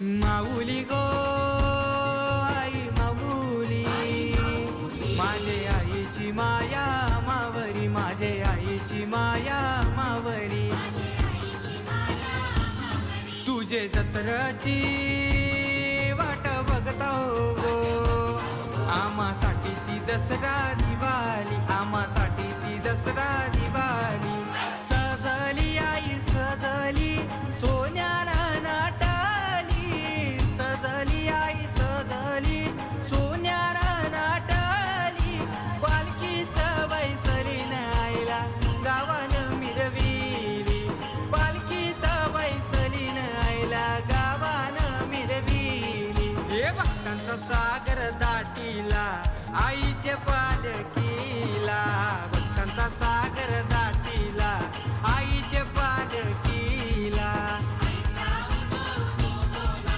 माऊली गो आई माऊली, माझे आईची माया मावरी, माझे आईची माया मावरी, तुझे जत्रची वाट बघता हो गो, आम्हासाठी ती दसरा दिवाळी, आम्हासाठी ती दसरा दिवाळी, सजली आई सजली सोन्याला नाटाली, सजली आई सजली सोन्याला नाटाली, पालखीत बैसली आईला गावानं मिरविली, पालखीत बैसली आईला गावानं मिरविली, हे भक्तांचा सागर दाटीला आईचे पालकी